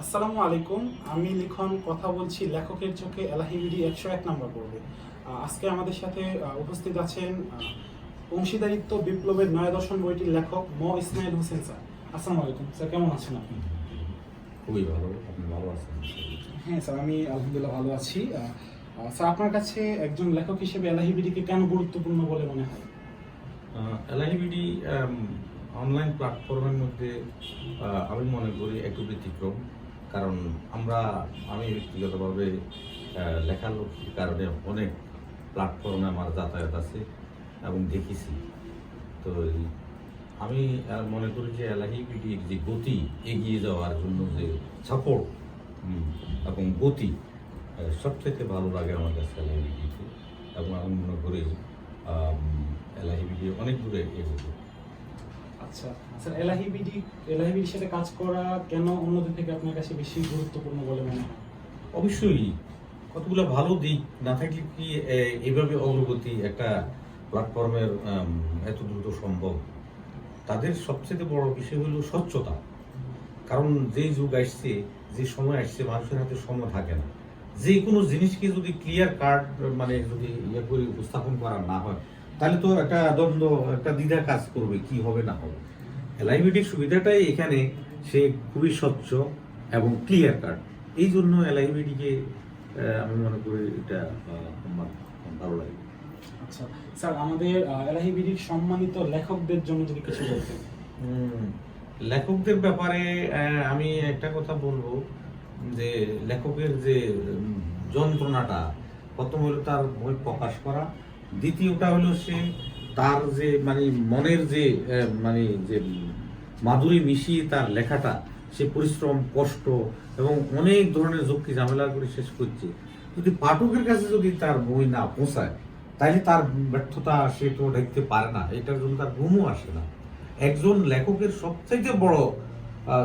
আসসালামু আলাইকুম। আমি লিখন কথা বলছি লেখকের চোখে এলাহিবিডি 101 নম্বর পর্বে। আজকে আমাদের সাথে উপস্থিত আছেন অংশীদারিত্ব বিপ্লবের নয়া দর্শন বইটির লেখক ইসমাইল হোসেন স্যার। আসসালামু আলাইকুম স্যার, কেমন আছেন আপনি? খুবই ভালো, আপনি ভালো আছেন? হ্যাঁ স্যার, আমি আলহামদুলিল্লাহ ভালো আছি। স্যার, আপনার কাছে একজন লেখক হিসেবে এলাহিবিডিকে কেন গুরুত্বপূর্ণ বলে মনে হয়? এলআইবিডি অনলাইন প্ল্যাটফর্মের মধ্যে আমি মনে করি একটু ব্যতিক্রম। কারণ আমি ব্যক্তিগতভাবে লেখালেখির কারণে অনেক প্ল্যাটফর্মে আমার যাতায়াত আছে এবং দেখেছি। তো আমি মনে করি যে এলআইবিডির যে গতি, এগিয়ে যাওয়ার জন্য যে সাপোর্ট এবং গতি সবথেকে ভালো লাগে আমার কাছে এলআইবিডিতে। এবং আমি মনে করি এলআইবিডি অনেক দূরে এগোবে। আচ্ছা স্যার, এলাহিবিডির সাথে কাজ করা কেন অন্যদের থেকে আপনার কাছে বেশি গুরুত্বপূর্ণ বলে মনে হয়? অবশ্যই কতগুলো ভালো দিক না থাকলে কি এইভাবে অগ্রগতি একটা প্ল্যাটফর্মের এত দ্রুত সম্ভব? তাদের সবচেয়ে বড় বিষয় হলো স্বচ্ছতা। কারণ যে যুগ আসছে, যে সময় আসছে, মানুষের হাতে সময় থাকে না। যে কোনো জিনিসকে যদি ক্লিয়ার কাট মানে যদি ইয়ে করে উপস্থাপন করা না হয়, তাহলে তো একটা দ্বন্দ্ব, একটা দ্বিধা কাজ করবে, কি হবে না হবে। এলআইবিডির সুবিধাটাই এখানে, সে খুবই স্বচ্ছ এবং ক্লিয়ার কাট। এই জন্য এলআইবিডিকে আমি মনে করি এটা আমার ভালো লাগে। আচ্ছা স্যার, আমাদের এলাহিবিডির সম্মানিত লেখকদের জন্য যদি কিছু বলতেন। লেখকদের ব্যাপারে আমি একটা কথা বলবো যে লেখকের যে যন্ত্রণাটা, প্রথম হলো তার বই প্রকাশ করা, দ্বিতীয়টা হলো সে তার যে মানে মনের যে মানে যে মাধুরী মিশিয়ে তার লেখাটা, সে পরিশ্রম, কষ্ট এবং অনেক ধরনের ঝক্কি ঝামেলা করে শেষ করছে। যদি পাঠকের কাছে যদি তার বই না পৌঁছায়, তাহলে তার ব্যর্থতা সে তো দেখতে পারে না, এটার জন্য তার ঘুমও আসে না। একজন লেখকের সবথেকে বড়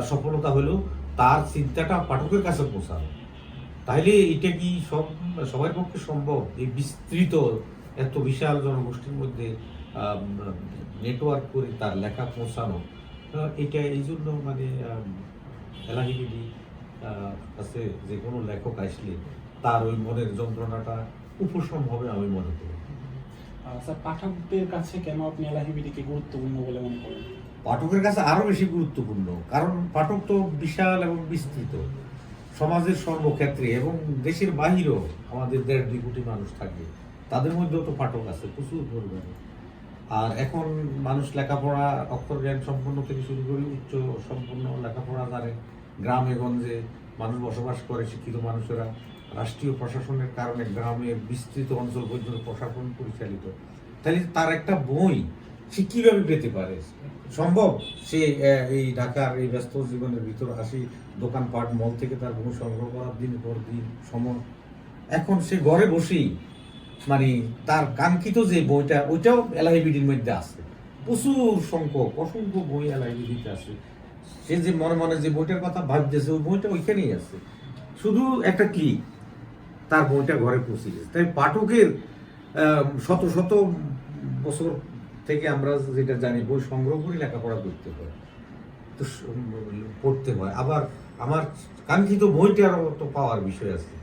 সফলতা হলো তার চিন্তাটা পাঠকের কাছে পৌঁছানো। তাইলে এটা কি সবার পক্ষে সম্ভব? এই বিস্তৃত এত বিশাল জনগোষ্ঠীর মধ্যে নেটওয়ার্ক করে তার লেখা পৌঁছানো, এটা এই জন্য মানে এলাহিবিডি কাছে যে কোনো লেখক আসলে তার ওই মনের যন্ত্রণাটা উপশম হবে আমি মনে করি। স্যার, পাঠকদের কাছে কেন আপনি এলাহিবিডিকে গুরুত্বপূর্ণ বলে মনে করেন? পাঠকের কাছে আরো বেশি গুরুত্বপূর্ণ, কারণ পাঠক তো বিশাল এবং বিস্তৃত সমাজের সর্বক্ষেত্রে এবং দেশের বাহিরেও আমাদের 1.5-2 কোটি মানুষ থাকে। তাদের মধ্যেও তো পাঠক আছে প্রচুর পরিমাণে। আর এখন মানুষ লেখাপড়া, অক্ষর জ্ঞান সম্পন্ন থেকে শুরু করে উচ্চ সম্পন্ন লেখাপড়া জানে। গ্রামে গঞ্জে মানুষ বসবাস করে, শিক্ষিত মানুষেরা। রাষ্ট্রীয় প্রশাসনের কারণে গ্রামের বিস্তৃত অঞ্চল পর্যন্ত প্রশাসন পরিচালিত। তাহলে তার একটা বই সে কিভাবে পেতে পারে? সম্ভব সে এই ঢাকার এই ব্যস্ত জীবনের ভিতর আসি দোকানপাট মল থেকে তার বই সংগ্রহ করার দিন পর দিন সময়? এখন সে ঘরে বসেই মানে তার কাঙ্ক্ষিত যে বইটা, ওইটাও এলআইবিডির মধ্যে আছে। প্রচুর সংখ্যক অসংখ্য বই এলআইবিডিতে আছে। সে যে মনে মনে যে বইটার কথা ভাবতেছে, ওই বইটা ওইখানেই আছে। শুধু একটা ক্লিক, তার বইটা ঘরে পৌঁছে গেছে। তাই পাঠকের শত শত বছর থেকে আমরা যেটা জানি, বই সংগ্রহ করে লেখাপড়া করতে হয়, তো পড়তে হয়। আবার আমার কাঙ্ক্ষিত বইটারও তো পাওয়ার বিষয় আছে।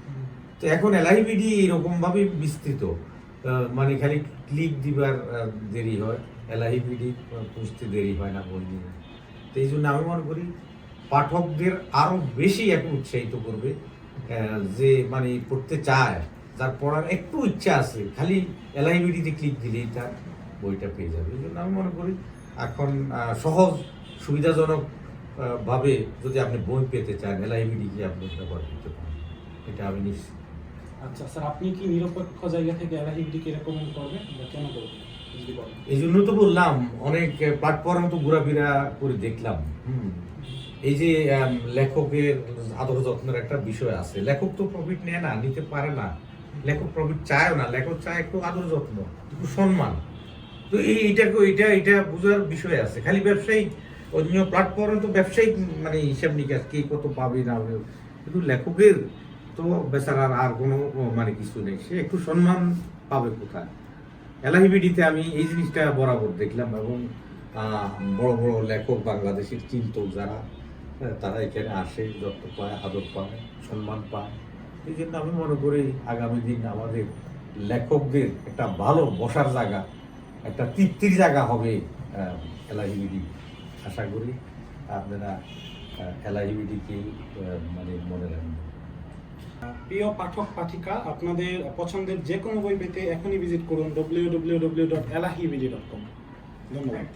তো এখন এলআইবিডি এরকম ভাবে বিস্তৃত, মানে খালি ক্লিক দিবার দেরি হয়, এলআইবিডি পুষতে দেরি হয় না বই নিয়ে। তো এই জন্য আমি মনে করি পাঠকদের আরো বেশি এখন উৎসাহিত করবে, যে মানে পড়তে চায়, যার পড়ার একটু ইচ্ছা আছে, খালি এলআইবিডিতে ক্লিক দিলেই তার বইটা পেয়ে যাবে। এই জন্য আমি মনে করি এখন সহজ সুবিধাজনক ভাবে যদি আপনি বই পেতে চান, এলআইবিডিকে আপনি ব্যবহার করতে পারেন, এটা আমি নিশ্চিত। আচ্ছা স্যার, আপনি কি নিরপেক্ষ জায়গা থেকে এলাহিবিডিকে রেকমেন্ড করবেন বা কেন করবেন যদি বলেন? এই জন্য তো বললাম, অনেক প্ল্যাটফর্ম তো ঘোরাফেরা করে দেখলাম। এই যে লেখকের আদর যত্নের একটা বিষয় আছে। লেখক তো প্রফিট নেয় না, নিতে পারে না। লেখক প্রফিট চায়ও না, লেখক চায় একটু আদর যত্ন, একটু সম্মান। তো এটা বোঝার বিষয় আছে। খালি ব্যবসায়িক অন্য প্ল্যাটফর্মে তো ব্যবসায়িক মানে হিসাব নিকাশ, কে কত পাবে না হবে, কিন্তু লেখকের তো বেচারার আর কোনো মানে কিছু নেই, সে একটু সম্মান পাবে কোথায়? এলআইবিডিতে আমি এই জিনিসটা বরাবর দেখলাম। এবং বড় বড় লেখক, বাংলাদেশের চিন্তক যারা, তারা এখানে আসে, যত্ন পায়, আদর পায়, সম্মান পায়। এই জন্য আমি মনে করি আগামী দিন আমাদের লেখকদের একটা ভালো বসার জায়গা, একটা তৃপ্তির জায়গা হবে এলাহিবিডি। আশা করি আপনারা এলাহিবিডিকে মানে মনে রাখবেন। প্রিয় পাঠক পাঠিকা, আপনাদের পছন্দের যে কোনো বই পেতে এখনই ভিজিট করুন www.elahibd.com। ধন্যবাদ।